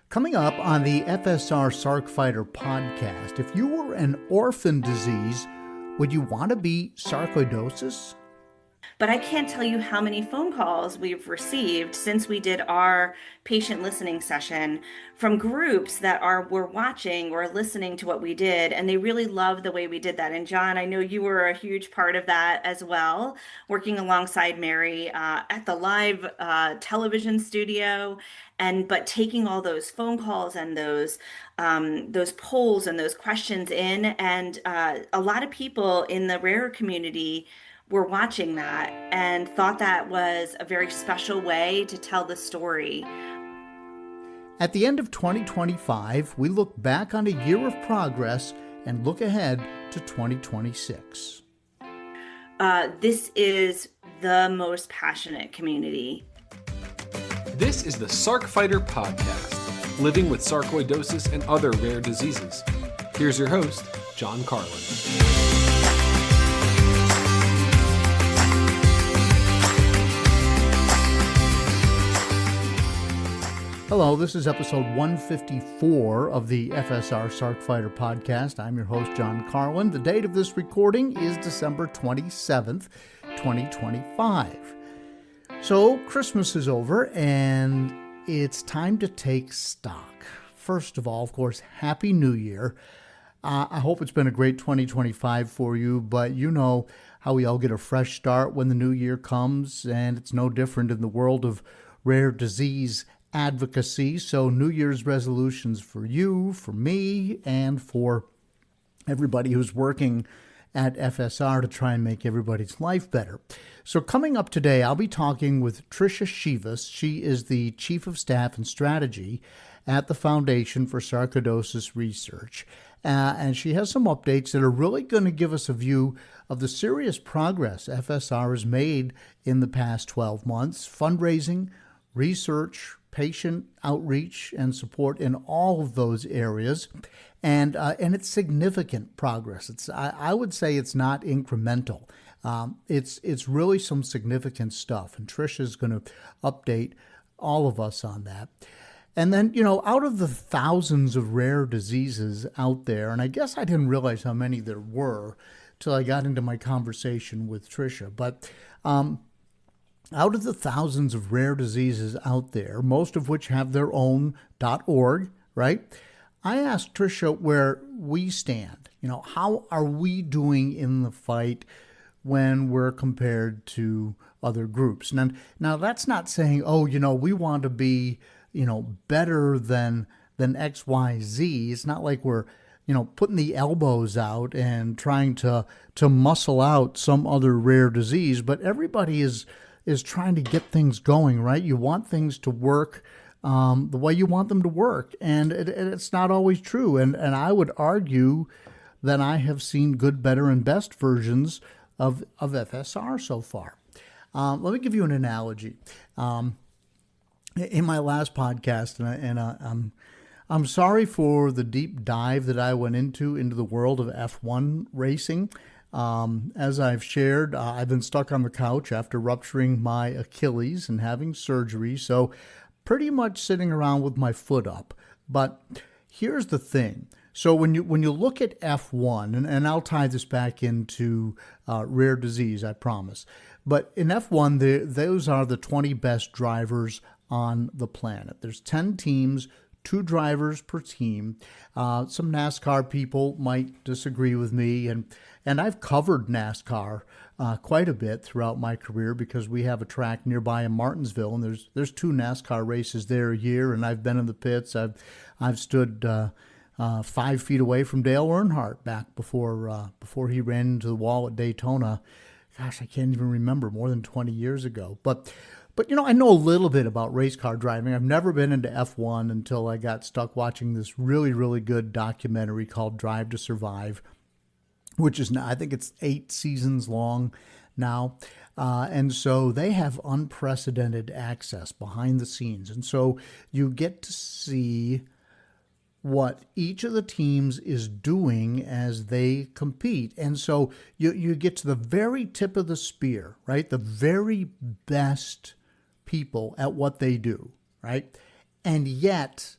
Coming up on the FSR Sarc Fighter Podcast, if you were an orphan disease, would you want to be sarcoidosis? But I can't tell you how many phone calls we've received since we did our patient listening session from groups that were watching or listening to what we did, and they really loved the way we did that. And John, I know you were a huge part of that as well, working alongside Mary at the live television studio, but taking all those phone calls and those polls and those questions in, and a lot of people in the rare community were watching that and thought that was a very special way to tell the story. At the end of 2025, we look back on a year of progress and look ahead to 2026. This is the most passionate community. This is the Sarc Fighter Podcast, living with sarcoidosis and other rare diseases. Here's your host, John Carlin. Hello, this is episode 154 of the FSR Sarc Fighter Podcast. I'm your host, John Carlin. The date of this recording is December 27th, 2025. So, Christmas is over, and it's time to take stock. First of all, of course, Happy New Year. I hope it's been a great 2025 for you, but you know how we all get a fresh start when the new year comes, and it's no different in the world of rare disease advocacy. So New Year's resolutions for you, for me, and for everybody who's working at FSR to try and make everybody's life better. So coming up today, I'll be talking with Tricha Shivas. She is the Chief of Staff and Strategy at the Foundation for Sarcoidosis Research. And she has some updates that are really going to give us a view of the serious progress FSR has made in the past 12 months, fundraising, research, patient outreach and support in all of those areas, and it's significant progress. I would say it's not incremental. It's really some significant stuff, and Trisha's going to update all of us on that. And then, you know, out of the thousands of rare diseases out there, and I guess I didn't realize how many there were till I got into my conversation with Tricha, but out of the thousands of rare diseases out there, most of which have their own .org, right? I asked Tricha where we stand. You know, how are we doing in the fight when we're compared to other groups? Now that's not saying, oh, you know, we want to be, you know, better than XYZ. It's not like we're, you know, putting the elbows out and trying to muscle out some other rare disease, but everybody is trying to get things going, right? You want things to work the way you want them to work, and it's not always true. And I would argue that I have seen good, better, and best versions of FSR so far. Let me give you an analogy. In my last podcast, I'm sorry for the deep dive that I went into the world of F1 racing. As I've shared, I've been stuck on the couch after rupturing my Achilles and having surgery, so pretty much sitting around with my foot up. But here's the thing. So when you look at F1, and I'll tie this back into rare disease, I promise. But in F1, those are the 20 best drivers on the planet. There's 10 teams, 2 drivers per team. Some NASCAR people might disagree with me, and I've covered NASCAR quite a bit throughout my career because we have a track nearby in Martinsville, and there's 2 NASCAR races there a year, and I've been in the pits. I've stood 5 feet away from Dale Earnhardt back before he ran into the wall at Daytona. Gosh, I can't even remember, more than 20 years ago. But you know, I know a little bit about race car driving. I've never been into F1 until I got stuck watching this really, really good documentary called Drive to Survive, which is now, I think it's 8 seasons long now. And so they have unprecedented access behind the scenes. And so you get to see what each of the teams is doing as they compete. And so you get to the very tip of the spear, right? The very best people at what they do, right? And yet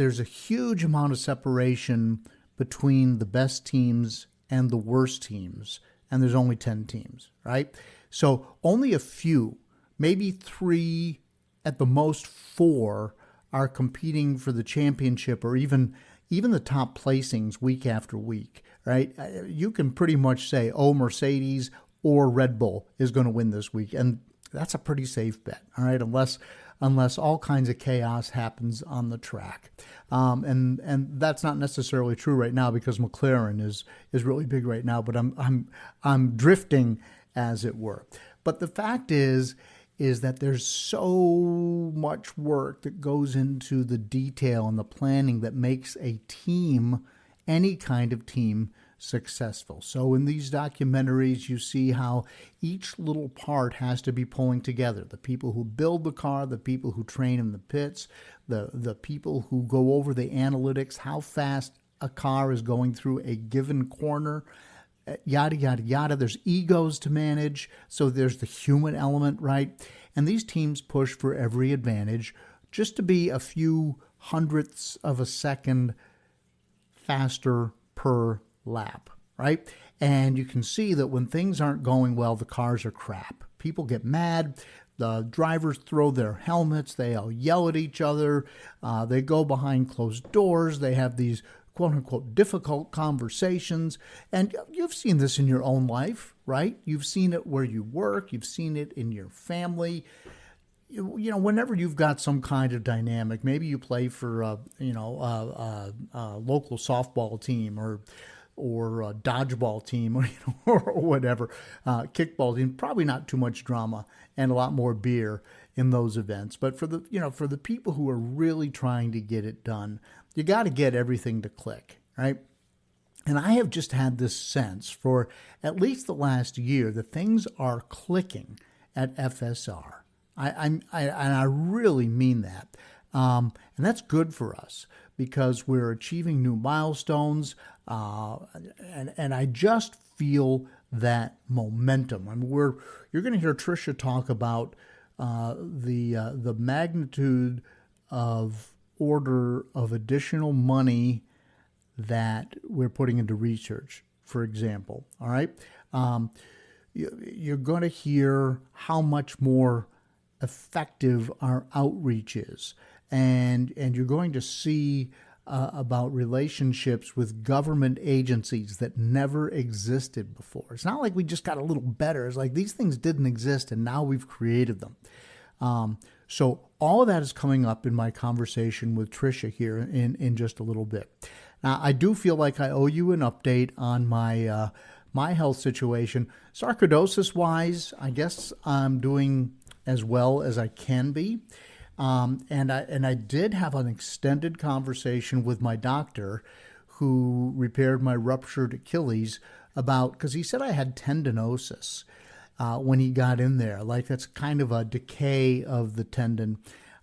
there's a huge amount of separation between the best teams and the worst teams, and there's only 10 teams, right? So only a few, maybe 3, at the most 4, are competing for the championship, or even the top placings week after week, right? You can pretty much say, oh, Mercedes or Red Bull is going to win this week, and that's a pretty safe bet, all right, unless all kinds of chaos happens on the track. And that's not necessarily true right now, because McLaren is really big right now, but I'm drifting, as it were. But the fact is that there's so much work that goes into the detail and the planning that makes a team, any kind of team, successful. So in these documentaries, you see how each little part has to be pulling together. The people who build the car, the people who train in the pits, the people who go over the analytics, how fast a car is going through a given corner, yada, yada, yada. There's egos to manage, so there's the human element, right? And these teams push for every advantage just to be a few hundredths of a second faster per lap, right? And you can see that when things aren't going well, the cars are crap. People get mad. The drivers throw their helmets. They all yell at each other. They go behind closed doors. They have these quote-unquote difficult conversations. And you've seen this in your own life, right? You've seen it where you work. You've seen it in your family. You know, whenever you've got some kind of dynamic, maybe you play for a local softball team or a dodgeball team, or whatever, kickball team. Probably not too much drama and a lot more beer in those events. But for the people who are really trying to get it done, you got to get everything to click, right? And I have just had this sense for at least the last year that things are clicking at FSR. I really mean that. And that's good for us because we're achieving new milestones. And I just feel that momentum. I mean, you're going to hear Tricha talk about the magnitude of order of additional money that we're putting into research, for example. All right, you're going to hear how much more effective our outreach is, and you're going to see about relationships with government agencies that never existed before. It's not like we just got a little better. It's like these things didn't exist and now we've created them. So all of that is coming up in my conversation with Tricha here in just a little bit. Now, I do feel like I owe you an update on my my health situation. Sarcoidosis-wise, I guess I'm doing as well as I can be. And I did have an extended conversation with my doctor who repaired my ruptured Achilles because he said I had tendinosis when he got in there. Like that's kind of a decay of the tendon.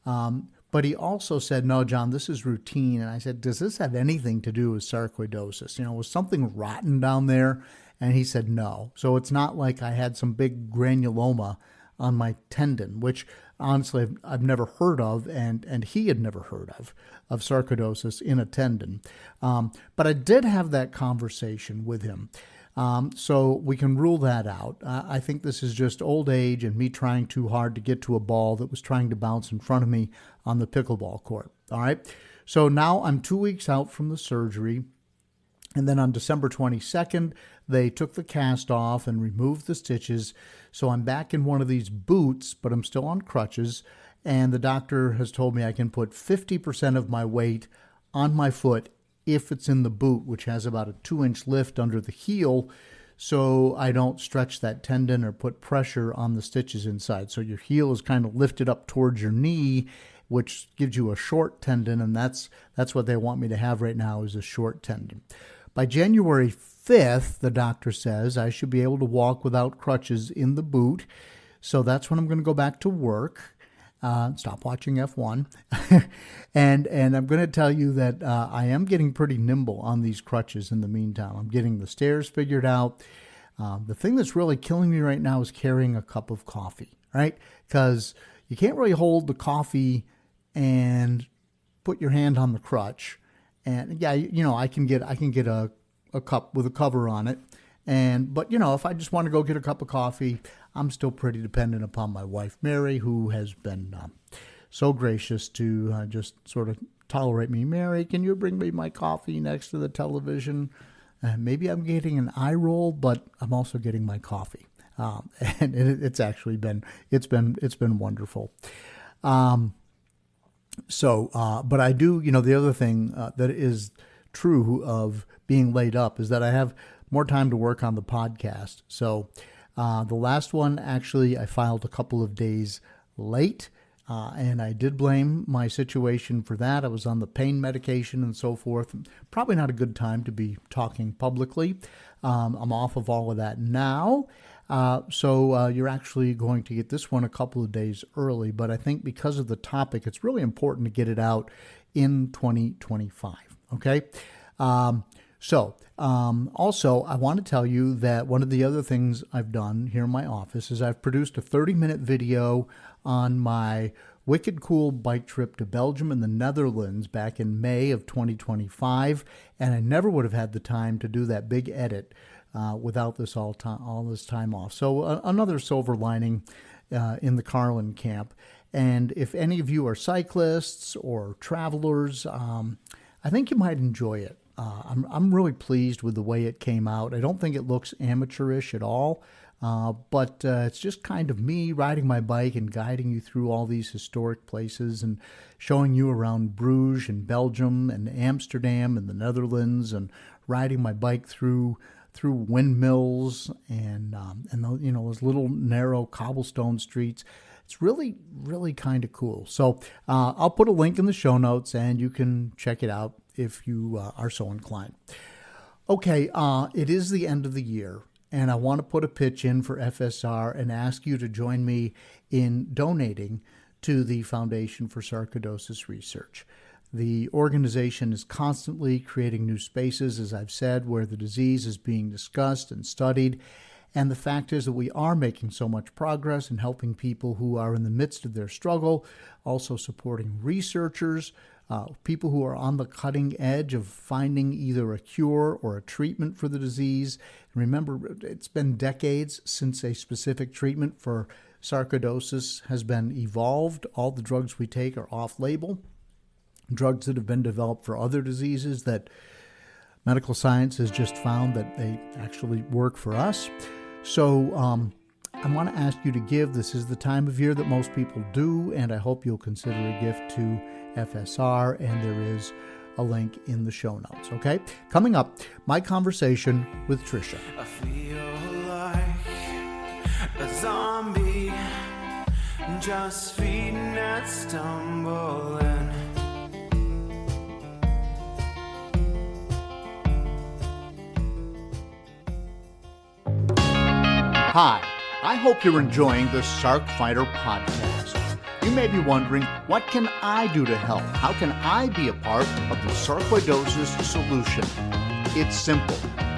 But he also said, no, John, this is routine. And I said, does this have anything to do with sarcoidosis? Was something rotten down there? And he said, no. So it's not like I had some big granuloma on my tendon, which honestly I've never heard of, and he had never heard of sarcoidosis in a tendon. But I did have that conversation with him. So we can rule that out. I think this is just old age and me trying too hard to get to a ball that was trying to bounce in front of me on the pickleball court. All right. So now I'm 2 weeks out from the surgery. And then on December 22nd, they took the cast off and removed the stitches. So I'm back in one of these boots, but I'm still on crutches. And the doctor has told me I can put 50% of my weight on my foot if it's in the boot, which has about a 2-inch lift under the heel, so I don't stretch that tendon or put pressure on the stitches inside. So your heel is kind of lifted up towards your knee, which gives you a short tendon, and that's what they want me to have right now is a short tendon. By January 5th, the doctor says I should be able to walk without crutches in the boot, so that's when I'm going to go back to work. Stop watching F1. and I'm going to tell you that I am getting pretty nimble on these crutches in the meantime. I'm getting the stairs figured out. The thing that's really killing me right now is carrying a cup of coffee, right? Because you can't really hold the coffee and put your hand on the crutch, and yeah, I can get a cup with a cover on it, but if I just want to go get a cup of coffee, I'm still pretty dependent upon my wife Mary, who has been so gracious to just sort of tolerate me. Mary, can you bring me my coffee next to the television? Maybe I'm getting an eye roll, but I'm also getting my coffee, and it's actually been wonderful. But I do, the other thing that is true of being laid up is that I have more time to work on the podcast. So the last one, actually, I filed a couple of days late, and I did blame my situation for that. I was on the pain medication and so forth. Probably not a good time to be talking publicly. I'm off of all of that now. So you're actually going to get this one a couple of days early, but I think because of the topic, it's really important to get it out in 2025. Okay. Also, I want to tell you that one of the other things I've done here in my office is I've produced a 30-minute video on my wicked cool bike trip to Belgium and the Netherlands back in May of 2025, and I never would have had the time to do that big edit without all this time off. So another silver lining in the Carlin camp. And if any of you are cyclists or travelers, I think you might enjoy it. I'm really pleased with the way it came out. I don't think it looks amateurish at all, but it's just kind of me riding my bike and guiding you through all these historic places and showing you around Bruges and Belgium and Amsterdam and the Netherlands, and riding my bike through windmills and those little narrow cobblestone streets. It's really, really kind of cool. So I'll put a link in the show notes, and you can check it out if you are so inclined. Okay, it is the end of the year, and I want to put a pitch in for FSR and ask you to join me in donating to the Foundation for Sarcoidosis Research. The organization is constantly creating new spaces, as I've said, where the disease is being discussed and studied. And the fact is that we are making so much progress in helping people who are in the midst of their struggle, also supporting researchers, people who are on the cutting edge of finding either a cure or a treatment for the disease. Remember, it's been decades since a specific treatment for sarcoidosis has been evolved. All the drugs we take are off-label. Drugs that have been developed for other diseases that medical science has just found that they actually work for us. So I want to ask you to give. This is the time of year that most people do, and I hope you'll consider a gift to FSR, and there is a link in the show notes, okay? Coming up, my conversation with Tricha. I feel like a zombie, just feeding and stumbling. Hi, I hope you're enjoying the Sarc Fighter Podcast. You may be wondering, what can I do to help? How can I be a part of the sarcoidosis solution? It's simple.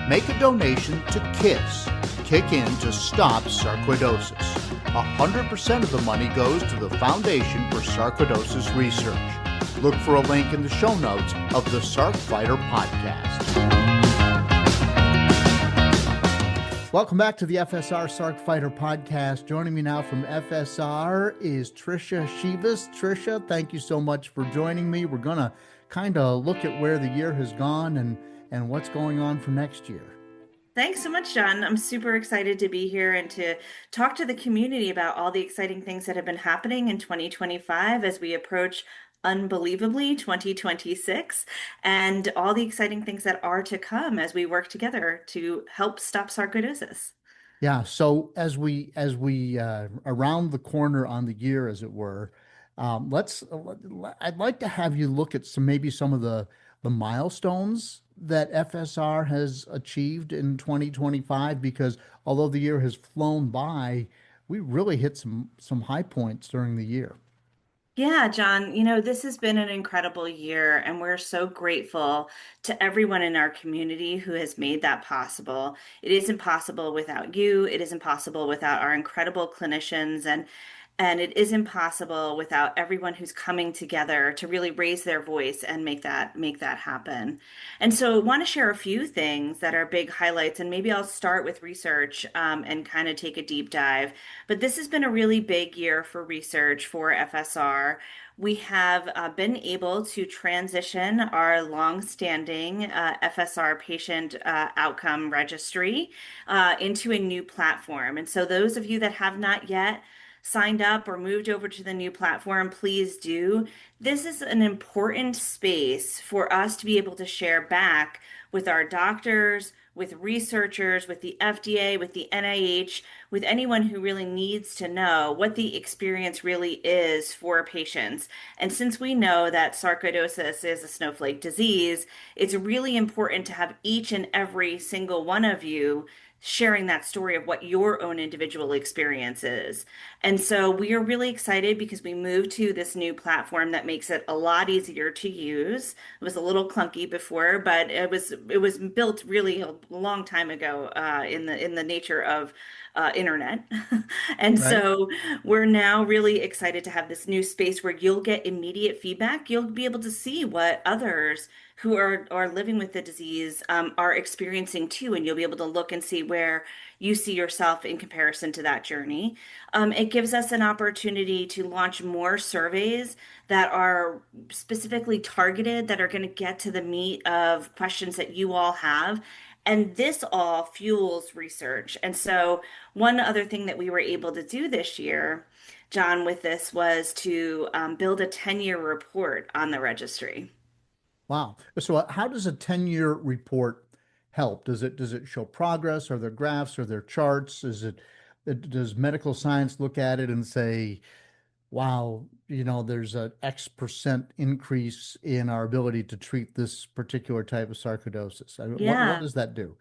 Make a donation to KISS, Kick In to Stop Sarcoidosis. 100% of the money goes to the Foundation for Sarcoidosis Research. Look for a link in the show notes of the Sarc Fighter Podcast. Welcome back to the FSR Sarc Fighter Podcast. Joining me now from FSR is Tricha Shivas. Tricha, thank you so much for joining me. We're going to kind of look at where the year has gone and what's going on for next year. Thanks so much, John. I'm super excited to be here and to talk to the community about all the exciting things that have been happening in 2025 as we approach unbelievably 2026, and all the exciting things that are to come as we work together to help stop sarcoidosis. Yeah. So as we around the corner on the year, as it were, I'd like to have you look at some of the milestones that FSR has achieved in 2025, because although the year has flown by, we really hit some high points during the year. Yeah, John, this has been an incredible year, and we're so grateful to everyone in our community who has made that possible. It isn't possible without you. It isn't possible without our incredible clinicians. And it isn't possible without everyone who's coming together to really raise their voice and make that happen. And so I want to share a few things that are big highlights, and maybe I'll start with research and kind of take a deep dive. But this has been a really big year for research for FSR. We have been able to transition our longstanding FSR patient outcome registry into a new platform. And so those of you that have not yet signed up or moved over to the new platform, please do. This is an important space for us to be able to share back with our doctors, with researchers, with the FDA, with the NIH, with anyone who really needs to know what the experience really is for patients. And since we know that sarcoidosis is a snowflake disease, it's really important to have each and every single one of you sharing that story of what your own individual experience is. And so we are really excited because we moved to this new platform that makes it a lot easier to use. It was a little clunky before, but it was built really a long time ago in the nature of internet. And Right. so we're now really excited to have this new space where you'll get immediate feedback. You'll be able to see what others who are living with the disease are experiencing too, and you'll be able to look and see where you see yourself in comparison to that journey. It gives us an opportunity to launch more surveys that are specifically targeted, that are going to get to the meat of questions that you all have. And this all fuels research. And so, one other thing that we were able to do this year, John, with this was to build a 10-year report on the registry. Wow. So how does a 10-year report help? Does it show progress? Are there graphs? Are there charts? Does medical science look at it and say, wow, there's a X% increase in our ability to treat this particular type of sarcoidosis? What Yeah. does that do?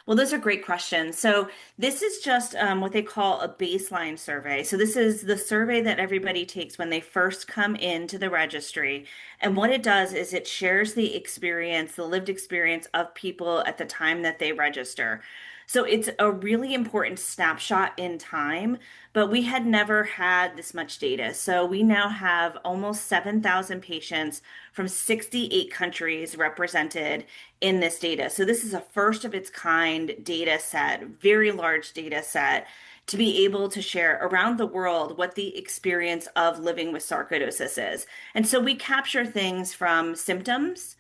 Well, those are great questions. So, this is just what they call a baseline survey. So, this is the survey that everybody takes when they first come into the registry. And what it does is it shares the experience, the lived experience of people at the time that they register. So, it's a really important snapshot in time, but we had never had this much data. So, we now have almost 7,000 patients from 68 countries represented in this data. So this is a first of its kind data set, very large data set, to be able to share around the world what the experience of living with sarcoidosis is. And so we capture things from symptoms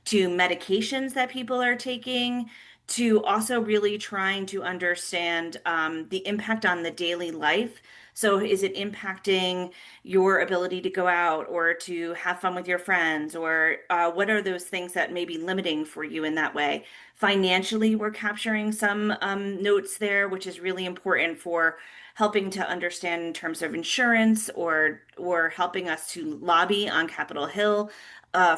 to medications that people are taking, to also really trying to understand the impact on the daily life. So, is it impacting your ability to go out or to have fun with your friends? Or what are those things that may be limiting for you in that way? Financially, we're capturing some notes there, which is really important for helping to understand in terms of insurance or helping us to lobby on Capitol Hill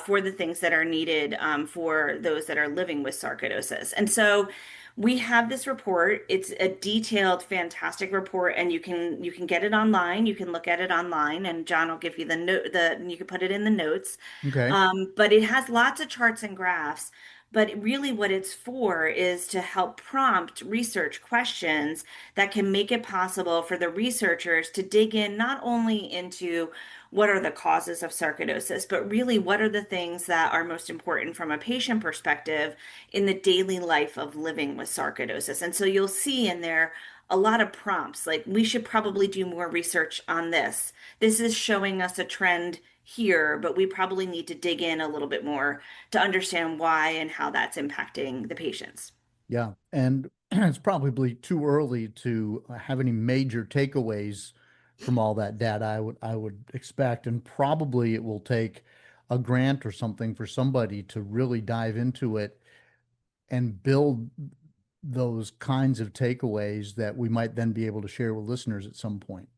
for the things that are needed for those that are living with sarcoidosis. And so we have this report. It's a detailed, fantastic report, and you can get it online. You can look at it online, and John will give you the note. You can put it in the notes. Okay. But it has lots of charts and graphs. But really, what it's for is to help prompt research questions that can make it possible for the researchers to dig in not only into what are the causes of sarcoidosis, but really what are the things that are most important from a patient perspective in the daily life of living with sarcoidosis. And so you'll see in there a lot of prompts like, we should probably do more research on this. This is showing us a trend here, but we probably need to dig in a little bit more to understand why and how that's impacting the patients. Yeah. And it's probably too early to have any major takeaways from all that data, I would expect. And probably it will take a grant or something for somebody to really dive into it and build those kinds of takeaways that we might then be able to share with listeners at some point.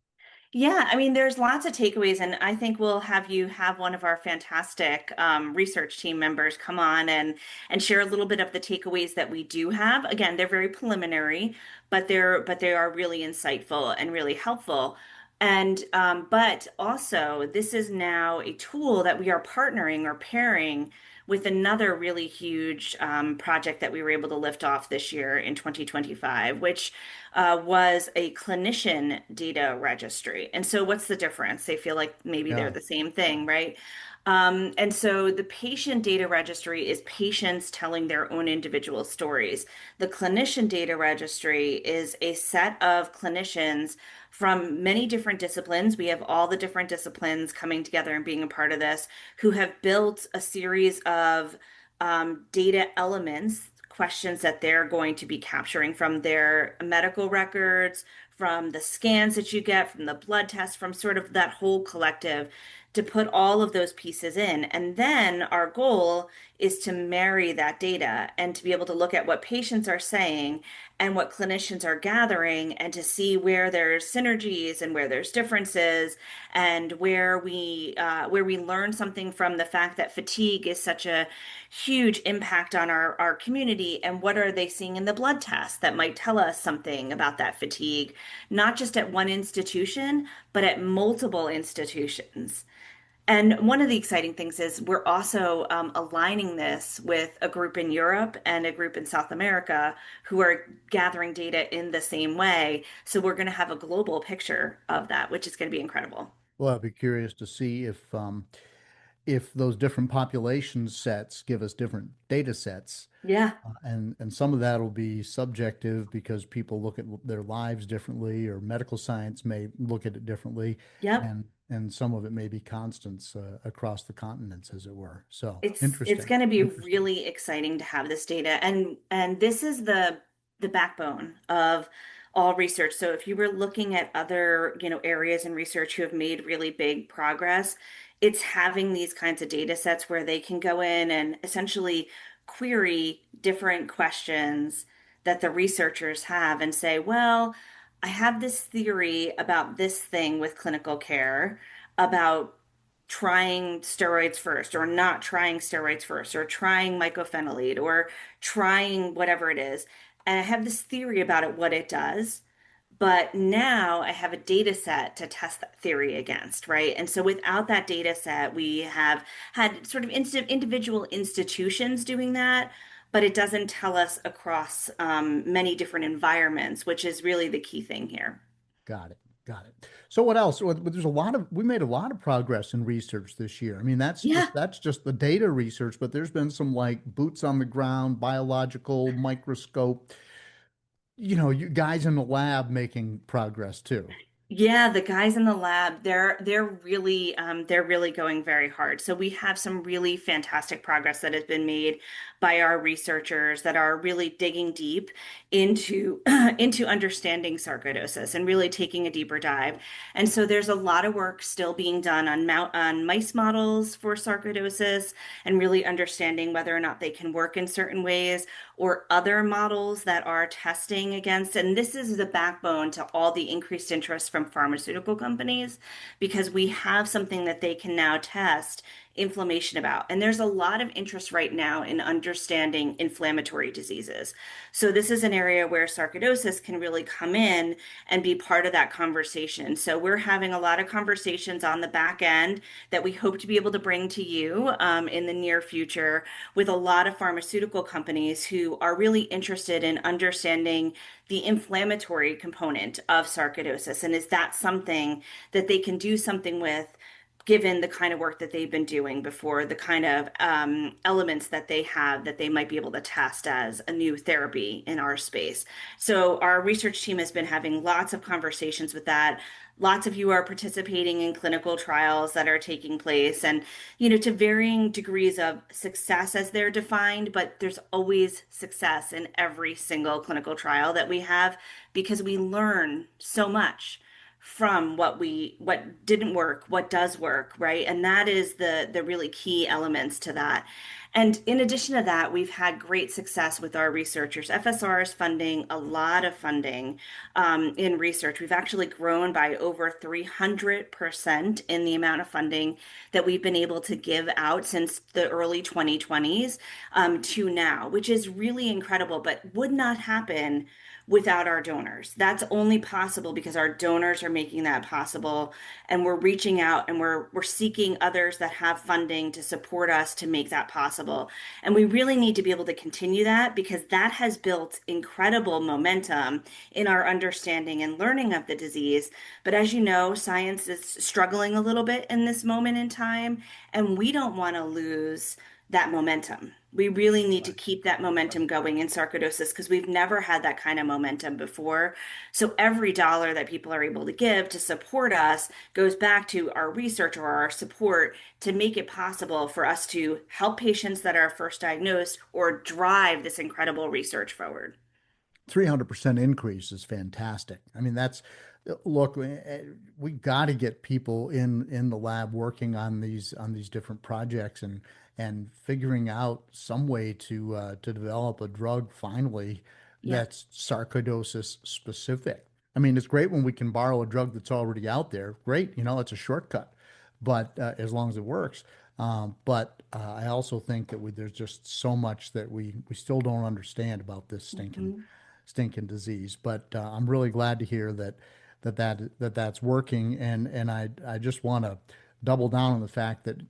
Yeah, I mean, there's lots of takeaways, and I think we'll have you have one of our fantastic research team members come on and share a little bit of the takeaways that we do have. Again, they're very preliminary, but they are really insightful and really helpful. And but also, this is now a tool that we are partnering or pairing with another really huge project that we were able to lift off this year in 2025, which was a clinician data registry. And so, what's the difference? They feel like maybe they're Yeah. the same thing, right? And so the patient data registry is patients telling their own individual stories. The clinician data registry is a set of clinicians from many different disciplines. We have all the different disciplines coming together and being a part of this, who have built a series of data elements, questions that they're going to be capturing from their medical records, from the scans that you get, from the blood tests, from sort of that whole collective, to put all of those pieces in. And then our goal is to marry that data and to be able to look at what patients are saying and what clinicians are gathering, and to see where there's synergies and where there's differences, and where we learn something from the fact that fatigue is such a huge impact on our community, and what are they seeing in the blood test that might tell us something about that fatigue, not just at one institution, but at multiple institutions. And one of the exciting things is we're also aligning this with a group in Europe and a group in South America who are gathering data in the same way. So we're going to have a global picture of that, which is going to be incredible. Well, I'd be curious to see if those different population sets give us different data sets. Yeah. And some of that will be subjective because people look at their lives differently, or medical science may look at it differently, Yep. and some of it may be constants across the continents, as it were. So It's interesting, going to be interesting. really exciting to have this data, and this is the backbone of all research. So if you were looking at other, areas in research who have made really big progress, it's having these kinds of data sets where they can go in and essentially query different questions that the researchers have and say, well, I have this theory about this thing with clinical care, about trying steroids first or not trying steroids first, or trying mycophenolate, or trying whatever it is. And I have this theory about it, what it does. But now I have a data set to test that theory against, right? And so without that data set, we have had sort of individual institutions doing that, but it doesn't tell us across many different environments, which is really the key thing here. Got it. Got it. So what else? There's we made a lot of progress in research this year. I mean, Yeah. that's just the data research, but there's been some like boots on the ground, biological microscope, you guys in the lab making progress too. Yeah, the guys in the lab, they're really going very hard. So we have some really fantastic progress that has been made by our researchers that are really digging deep into into understanding sarcoidosis and really taking a deeper dive. And so there's a lot of work still being done on mice models for sarcoidosis, and really understanding whether or not they can work in certain ways, or other models that are testing against. And this is the backbone to all the increased interest from pharmaceutical companies, because we have something that they can now test inflammation about. And there's a lot of interest right now in understanding inflammatory diseases. So this is an area where sarcoidosis can really come in and be part of that conversation. So we're having a lot of conversations on the back end that we hope to be able to bring to you in the near future, with a lot of pharmaceutical companies who are really interested in understanding the inflammatory component of sarcoidosis. And is that something that they can do something with, given the kind of work that they've been doing before, the kind of elements that they have that they might be able to test as a new therapy in our space. So our research team has been having lots of conversations with that. Lots of you are participating in clinical trials that are taking place, and, to varying degrees of success as they're defined, but there's always success in every single clinical trial that we have, because we learn so much from what didn't work, what does work, right? And that is the really key elements to that. And in addition to that, we've had great success with our researchers. FSR is funding a lot of funding in research. We've actually grown by over 300% in the amount of funding that we've been able to give out since the early 2020s to now, which is really incredible, but would not happen without our donors. That's only possible because our donors are making that possible, and we're reaching out and we're seeking others that have funding to support us to make that possible. And we really need to be able to continue that because that has built incredible momentum in our understanding and learning of the disease. But as you know, science is struggling a little bit in this moment in time, and we don't want to lose that momentum. We really need to keep that momentum going in sarcoidosis because we've never had that kind of momentum before. So every dollar that people are able to give to support us goes back to our research or our support to make it possible for us to help patients that are first diagnosed or drive this incredible research forward. 300% increase is fantastic. I mean, look, we got to get people in the lab working on these different projects and figuring out some way to develop a drug finally Yeah. that's sarcoidosis specific. I mean, it's great when we can borrow a drug that's already out there. Great, it's a shortcut, but as long as it works. But I also think that there's just so much that we still don't understand about this stinking disease. But I'm really glad to hear that's working, and I just want to double down on the fact that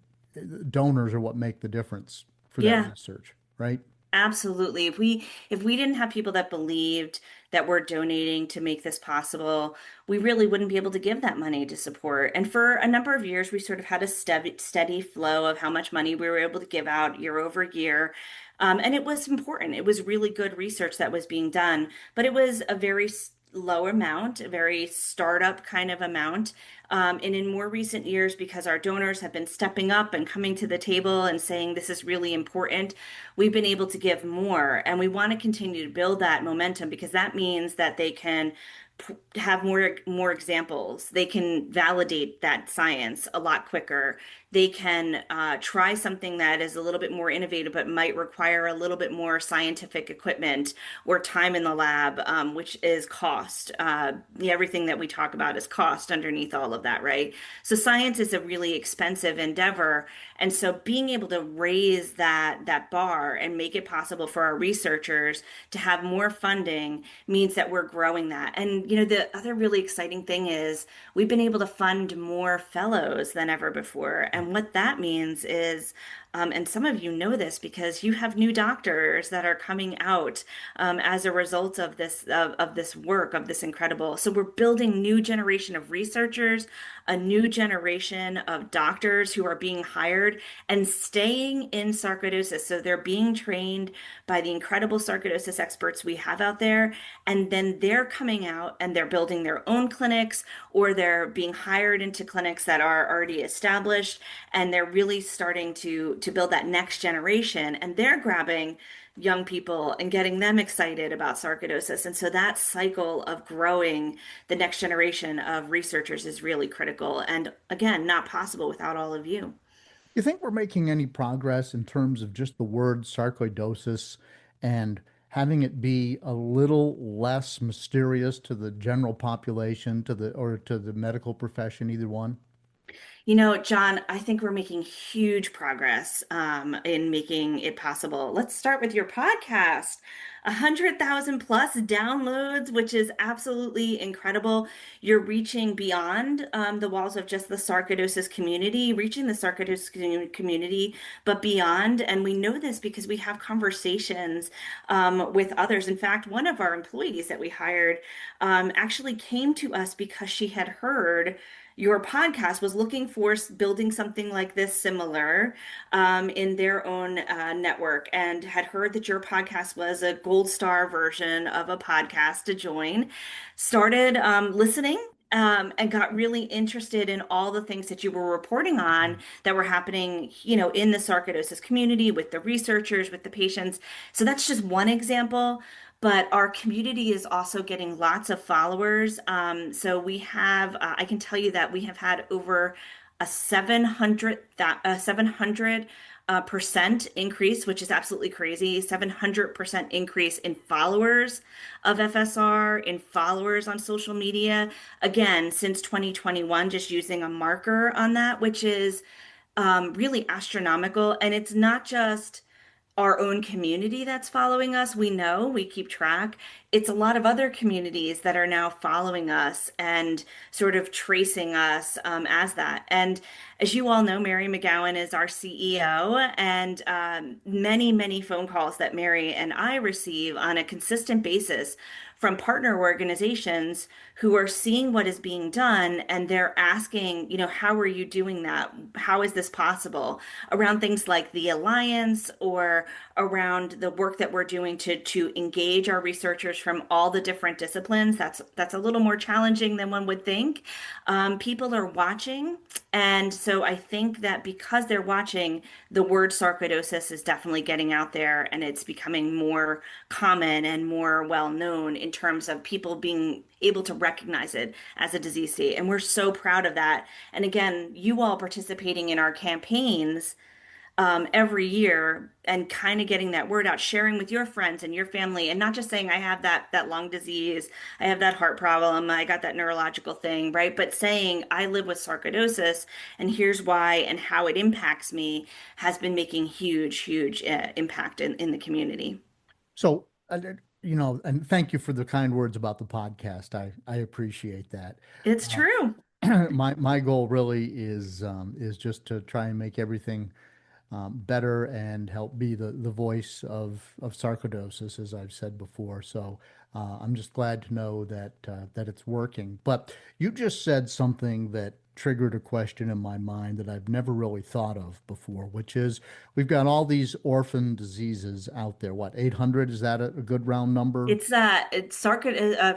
donors are what make the difference for that Yeah. research, right? Absolutely. If we didn't have people that believed that we're donating to make this possible, we really wouldn't be able to give that money to support. And for a number of years, we sort of had a steady flow of how much money we were able to give out year over year. And it was important. It was really good research that was being done, but it was a very low amount, a very startup kind of amount. And in more recent years, because our donors have been stepping up and coming to the table and saying this is really important, we've been able to give more. And we want to continue to build that momentum because that means that they can have more examples. They can validate that science a lot quicker. They can try something that is a little bit more innovative, but might require a little bit more scientific equipment or time in the lab, which is cost. Everything that we talk about is cost underneath all of that, right? So science is a really expensive endeavor. And so being able to raise that bar and make it possible for our researchers to have more funding means that we're growing that. And the other really exciting thing is we've been able to fund more fellows than ever before. And what that means is, and some of you know this because you have new doctors that are coming out as a result of this work, of this incredible. So we're building new generation of researchers, a new generation of doctors who are being hired and staying in sarcoidosis. So they're being trained by the incredible sarcoidosis experts we have out there. And then they're coming out and they're building their own clinics, or they're being hired into clinics that are already established. And they're really starting to build that next generation. And they're grabbing young people and getting them excited about sarcoidosis. And so that cycle of growing the next generation of researchers is really critical. And again, not possible without all of you. You think we're making any progress in terms of just the word sarcoidosis and having it be a little less mysterious to the general population, to the medical profession, either one? John, I think we're making huge progress in making it possible. Let's start with your podcast. 100,000 plus downloads, which is absolutely incredible. You're reaching beyond the walls of just the sarcoidosis community, reaching the sarcoidosis community, but beyond. And we know this because we have conversations with others. In fact, one of our employees that we hired actually came to us because she had heard your podcast, was looking for building something like this similar in their own network, and had heard that your podcast was a gold star version of a podcast to join, started listening, and got really interested in all the things that you were reporting on that were happening, in the sarcoidosis community with the researchers, with the patients. So that's just one example. But our community is also getting lots of followers. So we have, I can tell you that we have had over a 700 percent increase, which is absolutely crazy. 700% increase in followers of FSR, in followers on social media. Again, since 2021, just using a marker on that, which is really astronomical. And it's not just our own community that's following us. We know, we keep track. It's a lot of other communities that are now following us and sort of tracing us as that. And as you all know, Mary McGowan is our CEO, and many, many phone calls that Mary and I receive on a consistent basis from partner organizations who are seeing what is being done, and they're asking, how are you doing that? How is this possible? Around things like the Alliance, or around the work that we're doing to engage our researchers from all the different disciplines. That's a little more challenging than one would think. People are watching, and so I think that because they're watching, the word sarcoidosis is definitely getting out there, and it's becoming more common and more well known in terms of people being able to recognize it as a disease state. And we're so proud of that. And again, you all participating in our campaigns every year and kind of getting that word out, sharing with your friends and your family, and not just saying, I have that lung disease, I have that heart problem, I got that neurological thing, right? But saying, I live with sarcoidosis, and here's why and how it impacts me, has been making huge impact in the community. So, and thank you for the kind words about the podcast. I appreciate that. It's true. My goal really is just to try and make everything better and help be the voice of sarcoidosis, as I've said before. So I'm just glad to know that it's working. But you just said something that triggered a question in my mind that I've never really thought of before, which is we've got all these orphan diseases out there. What, 800? Is that a good round number?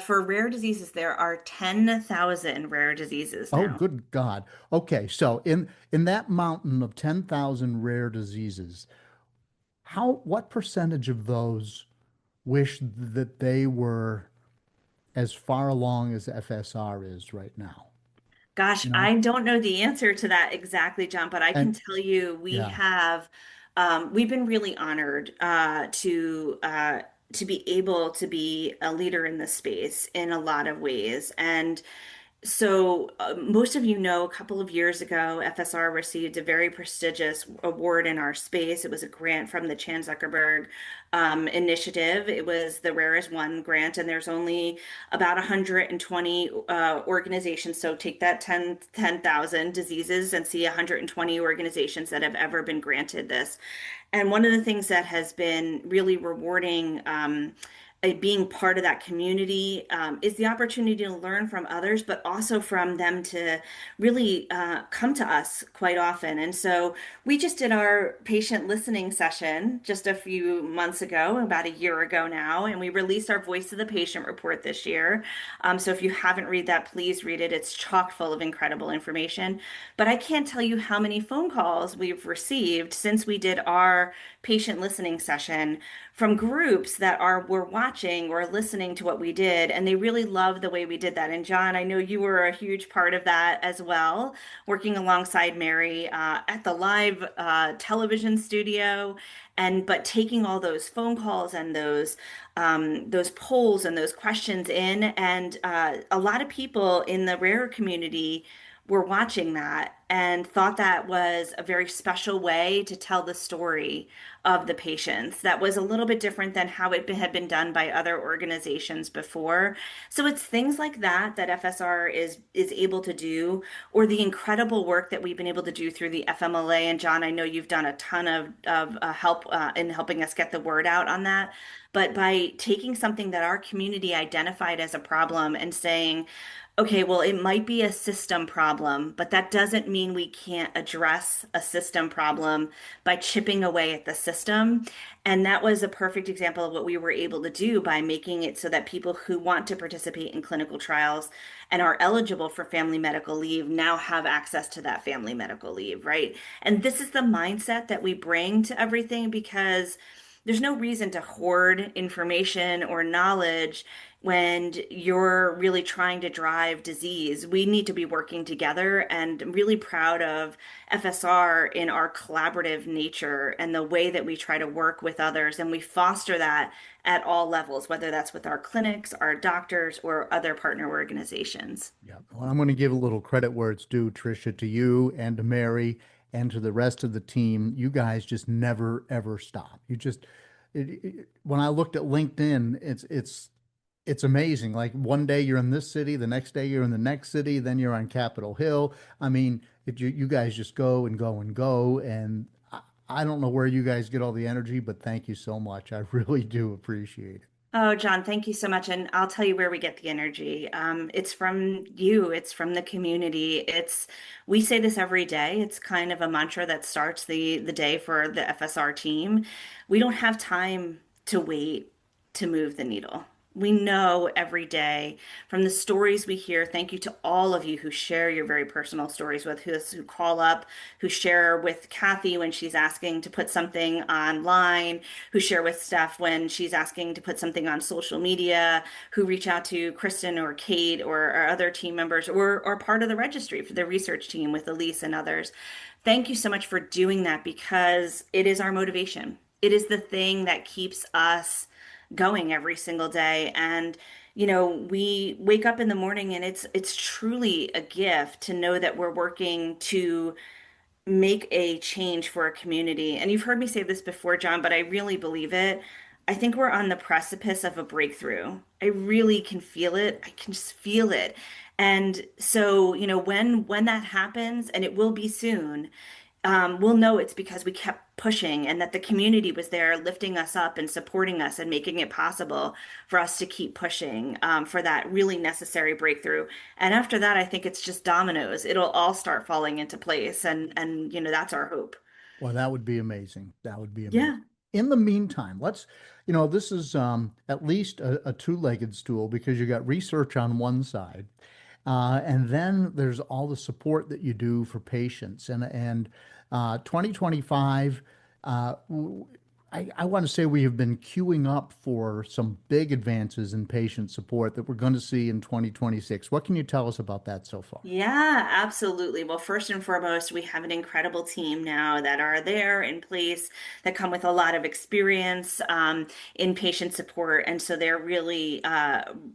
For rare diseases, there are 10,000 rare diseases Oh, now. good God. Okay, so in that mountain of 10,000 rare diseases, what percentage of those wish that they were as far along as FSR is right now? Gosh, You know? I don't know the answer to that exactly, John, but I can And tell you yeah. we've been really honored to be able to be a leader in this space in a lot of ways. And so, most of you know, a couple of years ago, FSR received a very prestigious award in our space. It was a grant from the Chan Zuckerberg initiative. It was the Rarest One grant, and there's only about 120 organizations. So take that 10,000 diseases and see 120 organizations that have ever been granted this. And one of the things that has been really rewarding, being part of that community, is the opportunity to learn from others, but also from them to really come to us quite often. And so we just did our patient listening session just a few months ago, about a year ago now, and we released our Voice of the Patient report this year. So if you haven't read that, please read it. It's chock full of incredible information. But I can't tell you how many phone calls we've received since we did our patient listening session from groups that were watching or listening to what we did, and they really loved the way we did that. And John, I know you were a huge part of that as well, working alongside Mary at the live television studio, but taking all those phone calls and those polls and those questions in, and a lot of people in the rare community were watching that and thought that was a very special way to tell the story of the patients. That was a little bit different than how it had been done by other organizations before. So it's things like that that FSR is able to do, or the incredible work that we've been able to do through the FMLA. And John, I know you've done a ton of help in helping us get the word out on that. But by taking something that our community identified as a problem and saying, okay, well, it might be a system problem, but that doesn't mean we can't address a system problem by chipping away at the system. And that was a perfect example of what we were able to do by making it so that people who want to participate in clinical trials and are eligible for family medical leave now have access to that family medical leave, right? And this is the mindset that we bring to everything, because there's no reason to hoard information or knowledge when you're really trying to drive disease. We need to be working together, and I'm really proud of FSR in our collaborative nature and the way that we try to work with others. And we foster that at all levels, whether that's with our clinics, our doctors, or other partner organizations. Yeah. Well, I'm going to give a little credit where it's due, Tricia, to you and to Mary and to the rest of the team. You guys just never, ever stop. You just, when I looked at LinkedIn, it's amazing. Like one day you're in this city, the next day you're in the next city, then you're on Capitol Hill. I mean, you guys just go and go and go. And I don't know where you guys get all the energy, but thank you so much. I really do appreciate it. Oh, John, thank you so much. And I'll tell you where we get the energy. It's from you, it's from the community. We say this every day. It's kind of a mantra that starts the day for the FSR team. We don't have time to wait to move the needle. We know every day from the stories we hear. Thank you to all of you who share your very personal stories with us, who call up, who share with Kathy when she's asking to put something online, who share with Steph when she's asking to put something on social media, who reach out to Kristen or Kate or our other team members, or are part of the registry for the research team with Elise and others. Thank you so much for doing that, because it is our motivation. It is the thing that keeps us going every single day. And we wake up in the morning, and it's truly a gift to know that we're working to make a change for a community. And you've heard me say this before, John, but I really believe it. I think we're on the precipice of a breakthrough. I really can feel it. I can just feel it. And so, when that happens, and it will be soon, we'll know it's because we kept pushing, and that the community was there lifting us up and supporting us and making it possible for us to keep pushing for that really necessary breakthrough. And after that, I think it's just dominoes. It'll all start falling into place. And that's our hope. Well, that would be amazing. That would be amazing. Yeah. In the meantime, this is at least a two-legged stool, because you got research on one side, and then there's all the support that you do for patients. And 2025, I want to say we have been queuing up for some big advances in patient support that we're going to see in 2026. What can you tell us about that so far? Yeah, absolutely. Well, first and foremost, we have an incredible team now that are there in place, that come with a lot of experience in patient support. And so they're really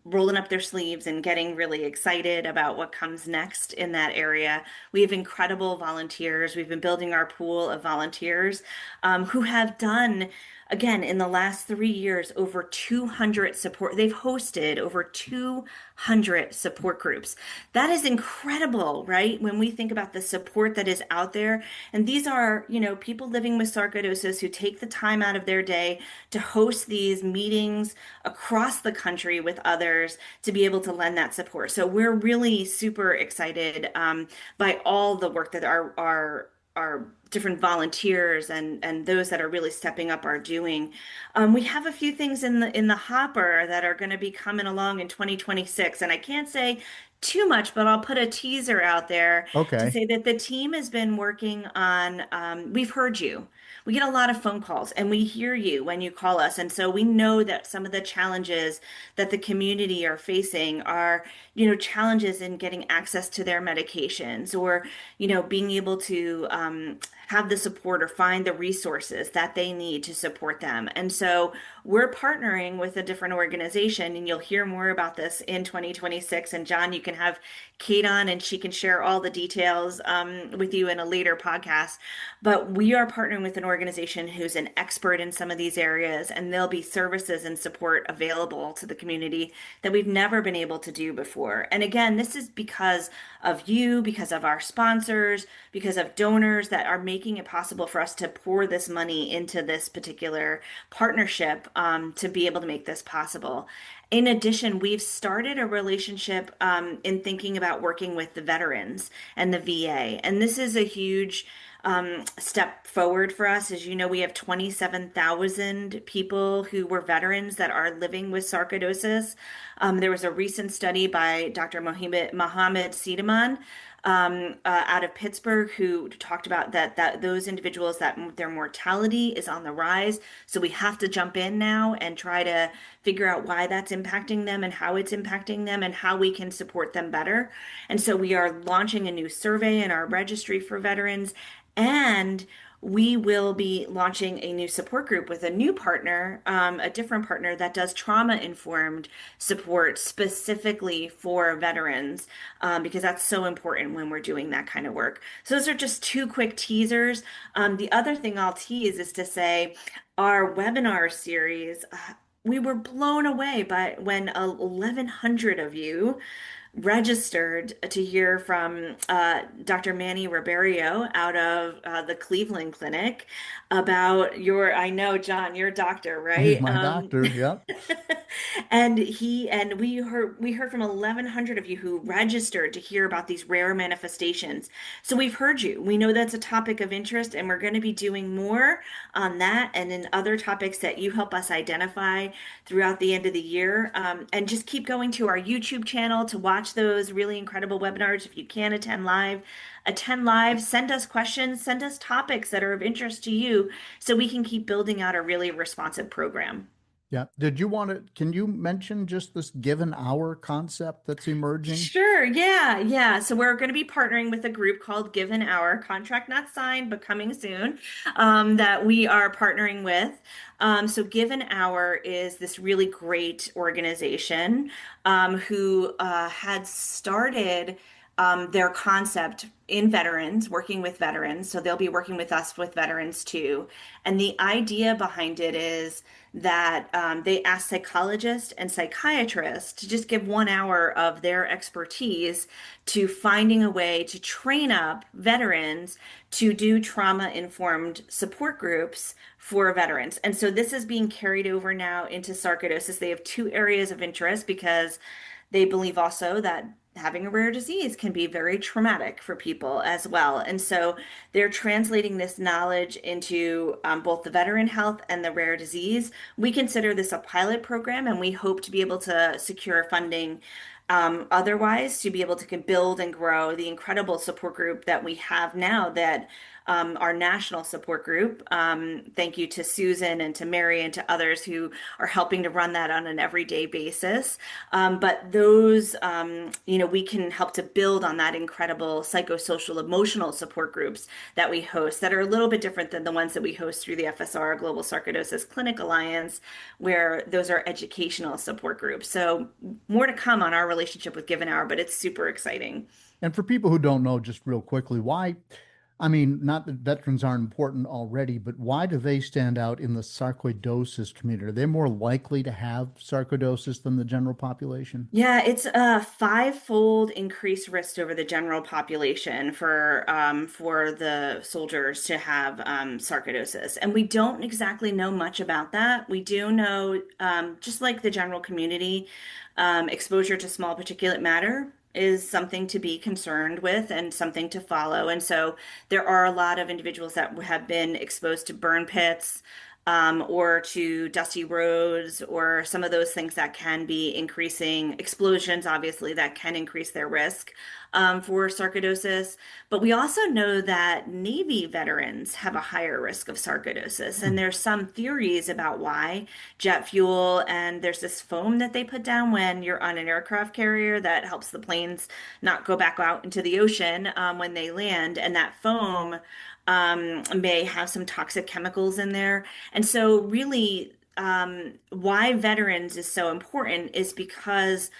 rolling up their sleeves and getting really excited about what comes next in that area. We have incredible volunteers. We've been building our pool of volunteers who have done, again, in the last 3 years, over 200 support. They've hosted over 200 support groups. That is incredible, right? When we think about the support that is out there. And these are, people living with sarcoidosis who take the time out of their day to host these meetings across the country with others to be able to lend that support. So we're really super excited by all the work that our different volunteers and those that are really stepping up are doing. We have a few things in the hopper that are going to be coming along in 2026, and I can't say too much, but I'll put a teaser out there to say that the team has been working on. We've heard you. We get a lot of phone calls, and we hear you when you call us, and so we know that some of the challenges that the community are facing are, challenges in getting access to their medications, or being able to have the support or find the resources that they need to support them. And so we're partnering with a different organization, and you'll hear more about this in 2026. And John, you can have Kate on, and she can share all the details with you in a later podcast. But we are partnering with an organization who's an expert in some of these areas, and there'll be services and support available to the community that we've never been able to do before. And again, this is because of you, because of our sponsors, because of donors that are making it possible for us to pour this money into this particular partnership to be able to make this possible. In addition, we've started a relationship in thinking about working with the veterans and the VA. And this is a huge step forward for us. As you know, we have 27,000 people who were veterans that are living with sarcoidosis. There was a recent study by Dr. Mohammed Siedeman out of Pittsburgh who talked about that those individuals, that their mortality is on the rise. So we have to jump in now and try to figure out why that's impacting them and how it's impacting them and how we can support them better. And so we are launching a new survey in our registry for veterans, and we will be launching a new support group with a new partner, a different partner that does trauma-informed support specifically for veterans, because that's so important when we're doing that kind of work. So those are just two quick teasers. The other thing I'll tease is to say our webinar series, we were blown away by when 1,100 of you registered to hear from Dr. Manny Ribeiro out of the Cleveland Clinic about I know, John, your doctor, He's right? my doctor. Yep. And we heard from 1,100 of you who registered to hear about these rare manifestations. So we've heard you. We know that's a topic of interest, and we're going to be doing more on that and in other topics that you help us identify throughout the end of the year. And just keep going to our YouTube channel to watch those really incredible webinars. If you can attend live, send us questions, send us topics that are of interest to you so we can keep building out a really responsive program. Yeah. Can you mention just this given hour concept that's emerging? Sure. Yeah. Yeah. So we're going to be partnering with a group called Given Hour, contract not signed, but coming soon, that we are partnering with. So Given Hour is this really great organization who had started their concept in veterans, working with veterans. So they'll be working with us with veterans too. And the idea behind it is that they ask psychologists and psychiatrists to just give 1 hour of their expertise to finding a way to train up veterans to do trauma-informed support groups for veterans. And so this is being carried over now into sarcoidosis. They have two areas of interest because they believe also that having a rare disease can be very traumatic for people as well. And so they're translating this knowledge into both the veteran health and the rare disease. We consider this a pilot program, and we hope to be able to secure funding otherwise to be able to build and grow the incredible support group that we have now, that our national support group. Thank you to Susan and to Mary and to others who are helping to run that on an everyday basis. But those, we can help to build on that incredible psychosocial emotional support groups that we host that are a little bit different than the ones that we host through the FSR Global Sarcoidosis Clinic Alliance, where those are educational support groups. So more to come on our relationship with Given Hour, but it's super exciting. And for people who don't know, just real quickly, not that veterans aren't important already, but why do they stand out in the sarcoidosis community? Are they more likely to have sarcoidosis than the general population? Yeah, it's a five-fold increased risk over the general population for the soldiers to have sarcoidosis. And we don't exactly know much about that. We do know, just like the general community, exposure to small particulate matter is something to be concerned with and something to follow. And so there are a lot of individuals that have been exposed to burn pits, or to dusty roads, or some of those things that can be increasing explosions, obviously, that can increase their risk for sarcoidosis. But we also know that Navy veterans have a higher risk of sarcoidosis. And there's some theories about why. Jet fuel, and there's this foam that they put down when you're on an aircraft carrier that helps the planes not go back out into the ocean when they land. And that foam may have some toxic chemicals in there. And so really, why veterans is so important is because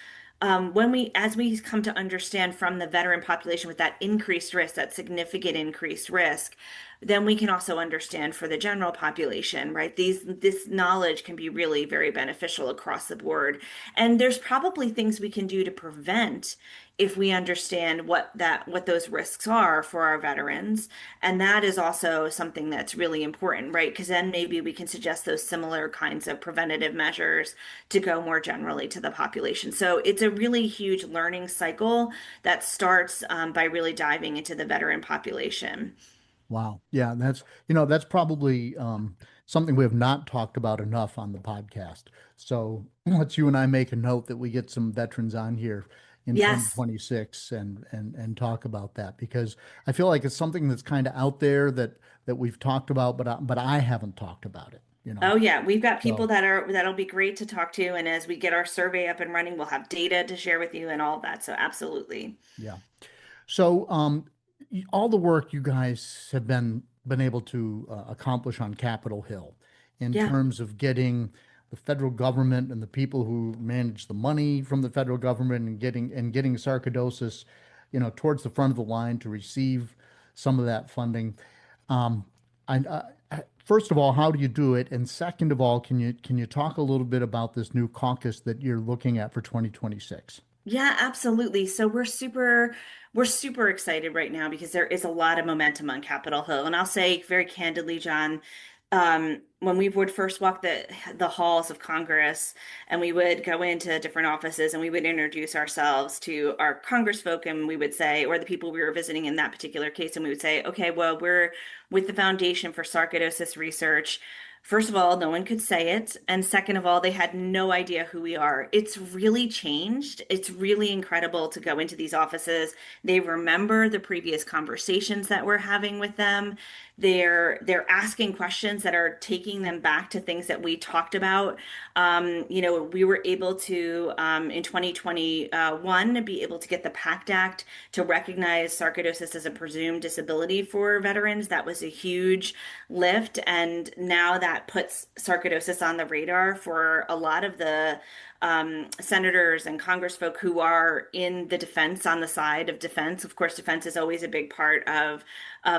as we come to understand from the veteran population with that increased risk, that significant increased risk, then we can also understand for the general population, right? This knowledge can be really very beneficial across the board. And there's probably things we can do to prevent if we understand what those risks are for our veterans. And that is also something that's really important, right? Because then maybe we can suggest those similar kinds of preventative measures to go more generally to the population. So it's a really huge learning cycle that starts by really diving into the veteran population. Wow. Yeah, that's probably something we have not talked about enough on the podcast. So let's you and I make a note that we get some veterans on here, in Yes. 2026 and talk about that, because I feel like it's something that's kind of out there that we've talked about, but I haven't talked about it, you know. Oh yeah, we've got people So that'll be great to talk to, and as we get our survey up and running, we'll have data to share with you and all of that. So absolutely. yeah. So all the work you guys have been able to accomplish on Capitol Hill in Yeah. terms of getting the federal government and the people who manage the money from the federal government and getting sarcoidosis, you know, towards the front of the line to receive some of that funding. Um, First of all, how do you do it? And second of all, can you talk a little bit about this new caucus that you're looking at for 2026? Yeah, absolutely. So we're super excited right now because there is a lot of momentum on Capitol Hill. And I'll say very candidly, John, when we would first walk the halls of Congress and we would go into different offices and we would introduce ourselves to our Congressfolk and we would say, or the people we were visiting in that particular case, and we would say, okay, well, we're with the Foundation for Sarcoidosis Research. First of all, no one could say it. And second of all, they had no idea who we are. It's really changed. It's really incredible to go into these offices. They remember the previous conversations that we're having with them. They're asking questions that are taking them back to things that we talked about. We were able to in 2021 be able to get the PACT Act to recognize sarcoidosis as a presumed disability for veterans. That was a huge lift, and now that puts sarcoidosis on the radar for a lot of the senators and congressfolk who are in the defense, on the side of defense. Of course, defense is always a big part of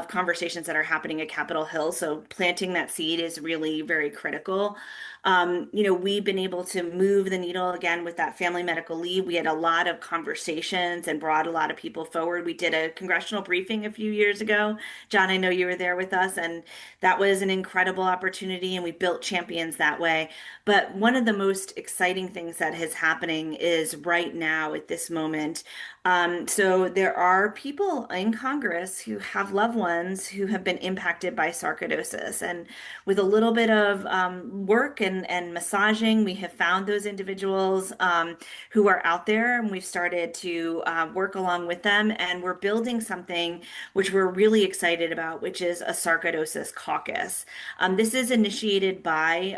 conversations that are happening at Capitol Hill. So planting that seed is really very critical. We've been able to move the needle again with that family medical leave. We had a lot of conversations and brought a lot of people forward. We did a congressional briefing a few years ago. John, I know you were there with us, and that was an incredible opportunity, and we built champions that way. But one of the most exciting things that is happening is right now at this moment. So there are people in Congress who have loved ones who have been impacted by sarcoidosis. And with a little bit of work and massaging, we have found those individuals who are out there, and we've started to work along with them. And we're building something which we're really excited about, which is a sarcoidosis caucus. This is initiated by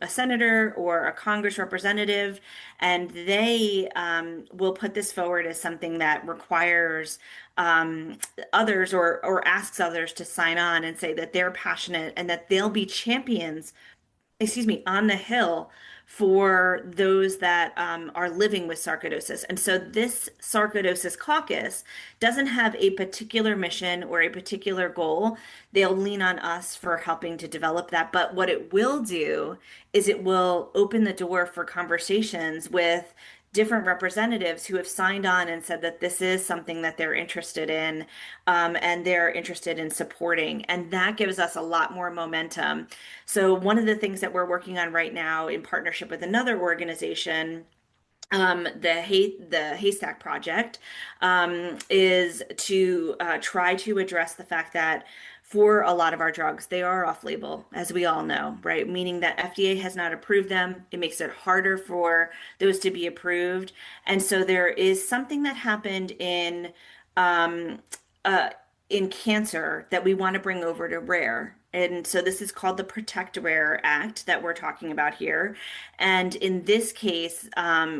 a senator or a Congress representative, and they will put this forward as something that requires others or asks others to sign on and say that they're passionate and that they'll be champions, on the Hill for those that are living with sarcoidosis. And so this sarcoidosis caucus doesn't have a particular mission or a particular goal. They'll lean on us for helping to develop that. But what it will do is it will open the door for conversations with different representatives who have signed on and said that this is something that they're interested in, and they're interested in supporting. And that gives us a lot more momentum. So one of the things that we're working on right now in partnership with another organization, the Haystack Project, is to try to address the fact that for a lot of our drugs, they are off-label, as we all know, right? Meaning that FDA has not approved them. It makes it harder for those to be approved. And so there is something that happened um, in cancer that we want to bring over to rare. And so this is called the Protect Rare Act that we're talking about here. And in this case,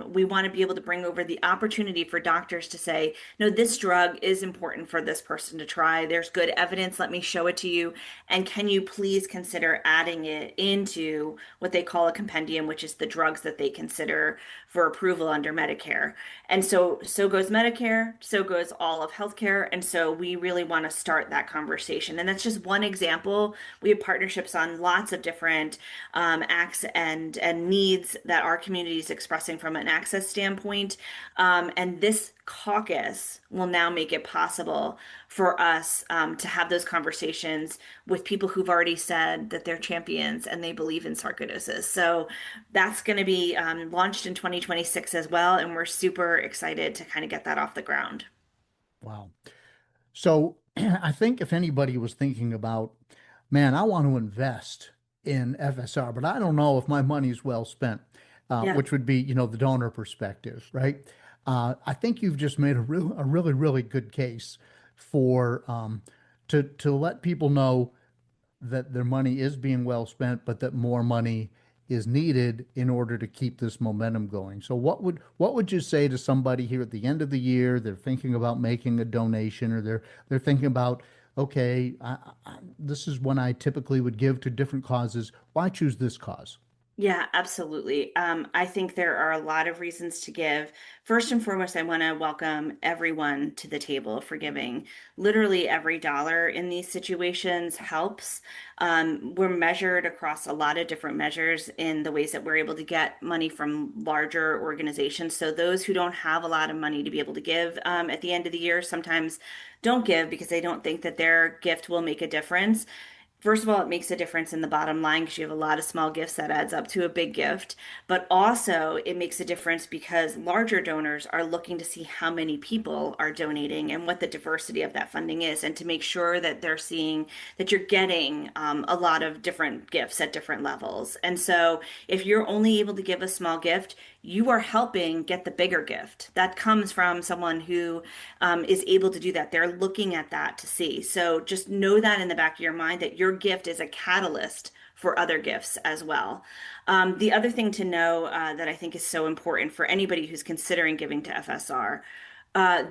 we want to be able to bring over the opportunity for doctors to say, no, this drug is important for this person to try. There's good evidence. Let me show it to you. And can you please consider adding it into what they call a compendium, which is the drugs that they consider for approval under Medicare. And so goes Medicare, so goes all of healthcare. And so we really want to start that conversation. And that's just one example. We have partnerships on lots of different acts and needs that our community is expressing from an access standpoint. And this caucus will now make it possible for us to have those conversations with people who've already said that they're champions and they believe in sarcoidosis. So that's going to be launched in 2026 as well. And we're super excited to kind of get that off the ground. Wow. So I think if anybody was thinking about, man, I want to invest in FSR, but I don't know if my money's well spent, Yeah. which would be, the donor perspective, right? I think you've just made a really, really good case for to let people know that their money is being well spent, but that more money is needed in order to keep this momentum going. So what would you say to somebody here at the end of the year? They're thinking about making a donation, or they're thinking about, okay, this is when I typically would give to different causes. Why choose this cause? Yeah, absolutely. I think there are a lot of reasons to give. First and foremost, I want to welcome everyone to the table for giving. Literally every dollar in these situations helps. We're measured across a lot of different measures in the ways that we're able to get money from larger organizations. So those who don't have a lot of money to be able to give at the end of the year sometimes don't give because they don't think that their gift will make a difference. First of all, it makes a difference in the bottom line because you have a lot of small gifts that adds up to a big gift. But also, it makes a difference because larger donors are looking to see how many people are donating and what the diversity of that funding is, and to make sure that they're seeing that you're getting a lot of different gifts at different levels. And so, if you're only able to give a small gift, you are helping get the bigger gift. That comes from someone who is able to do that. They're looking at that to see. So just know that in the back of your mind that your gift is a catalyst for other gifts as well. The other thing to know that I think is so important for anybody who's considering giving to FSR,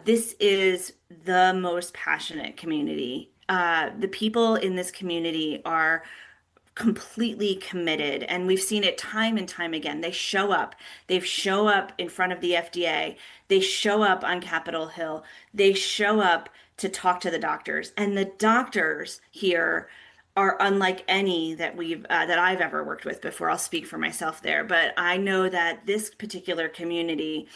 this is the most passionate community. The people in this community are completely committed, and we've seen it time and time again. They've show up in front of the FDA, they show up on Capitol Hill, they show up to talk to the doctors, and the doctors here are unlike any that I've ever worked with before. I'll speak for myself there, but I know that this particular community,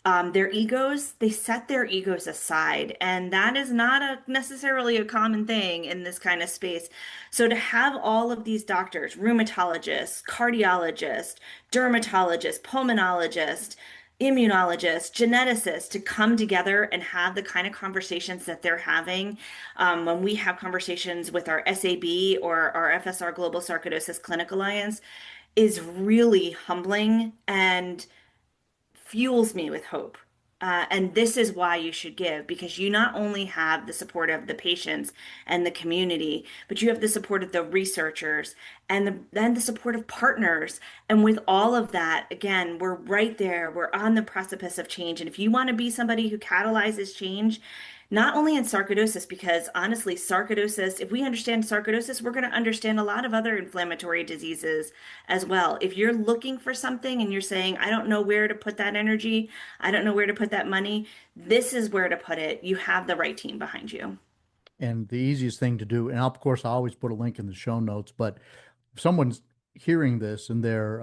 they set their egos aside, and that is not necessarily a common thing in this kind of space. So to have all of these doctors, rheumatologists, cardiologists, dermatologists, pulmonologists, immunologists, geneticists, to come together and have the kind of conversations that they're having when we have conversations with our SAB or our FSR Global Sarcoidosis Clinic Alliance is really humbling and fuels me with hope. And this is why you should give, because you not only have the support of the patients and the community, but you have the support of the researchers and then the support of partners. And with all of that, again, we're right there. We're on the precipice of change. And if you want to be somebody who catalyzes change, not only in sarcoidosis, because honestly, sarcoidosis, if we understand sarcoidosis, we're going to understand a lot of other inflammatory diseases as well. If you're looking for something and you're saying, I don't know where to put that energy, I don't know where to put that money, this is where to put it. You have the right team behind you. And the easiest thing to do, and of course, I always put a link in the show notes, but if someone's hearing this and they're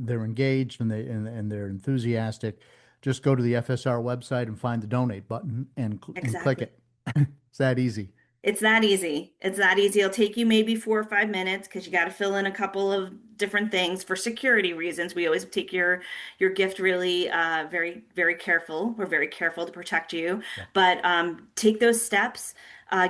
engaged and they're enthusiastic, just go to the FSR website and find the donate button and click it. It's that easy. It's that easy. It's that easy. It'll take you maybe 4 or 5 minutes because you got to fill in a couple of different things for security reasons. We always take your gift really very, very careful. We're very careful to protect you. Yeah. But take those steps.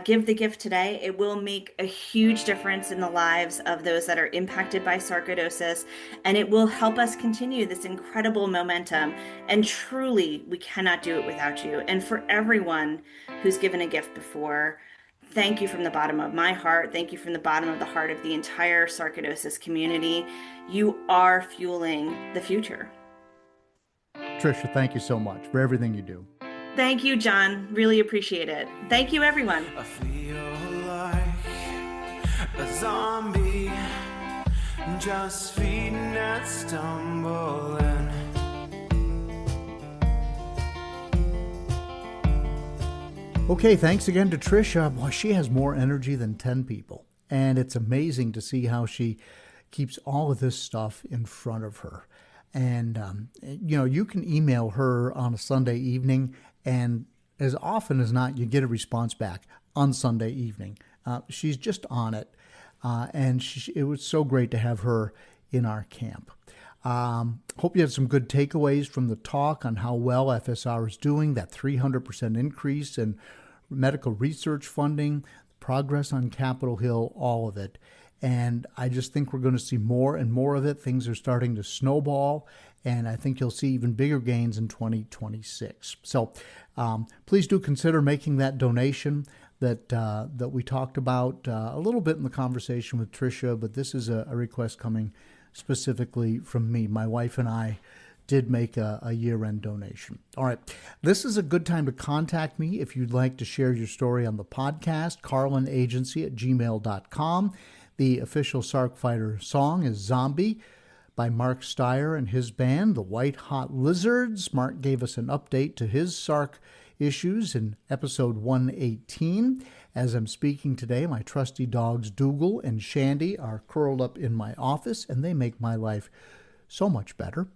Give the gift today. It will make a huge difference in the lives of those that are impacted by sarcoidosis, and it will help us continue this incredible momentum. And truly, we cannot do it without you. And for everyone who's given a gift before, thank you from the bottom of my heart. Thank you from the bottom of the heart of the entire sarcoidosis community. You are fueling the future. Tricia, thank you so much for everything you do. Thank you, John. Really appreciate it. Thank you, everyone. I feel like a zombie, just feeding and stumbling. Okay, thanks again to Tricia. Boy, she has more energy than 10 people. And it's amazing to see how she keeps all of this stuff in front of her. And, you can email her on a Sunday evening, and as often as not, you get a response back on Sunday evening. She's just on it. And it was so great to have her in our camp. Hope you had some good takeaways from the talk on how well FSR is doing, that 300% increase in medical research funding, progress on Capitol Hill, all of it. And I just think we're going to see more and more of it. Things are starting to snowball, and I think you'll see even bigger gains in 2026. So please do consider making that donation that we talked about a little bit in the conversation with Tricia, but this is a request coming specifically from me. My wife and I did make a year-end donation. All right. This is a good time to contact me if you'd like to share your story on the podcast, carlinagency@gmail.com. The official Sarc Fighter song is Zombie by Mark Steyer and his band, the White Hot Lizards. Mark gave us an update to his Sarc issues in episode 118. As I'm speaking today, my trusty dogs Dougal and Shandy are curled up in my office, and they make my life so much better.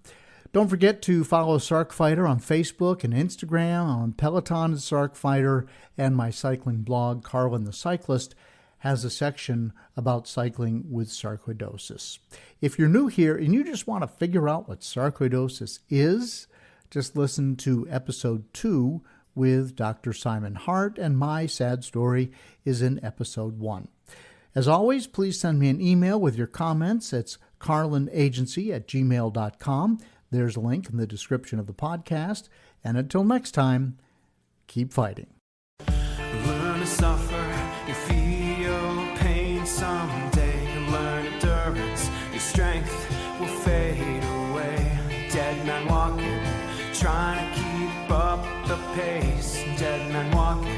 Don't forget to follow Sarc Fighter on Facebook and Instagram, on Peloton and Sarc Fighter, and my cycling blog, Carlin the Cyclist, has a section about cycling with sarcoidosis. If you're new here and you just want to figure out what sarcoidosis is, just listen to episode 2 with Dr. Simon Hart, and my sad story is in episode 1. As always, please send me an email with your comments. It's carlinagency@gmail.com. There's a link in the description of the podcast. And until next time, keep fighting. Learn to suffer, you feel pain someday. Learn endurance, your strength will fade away. Dead man walking, trying to keep up the pace. Dead man walking,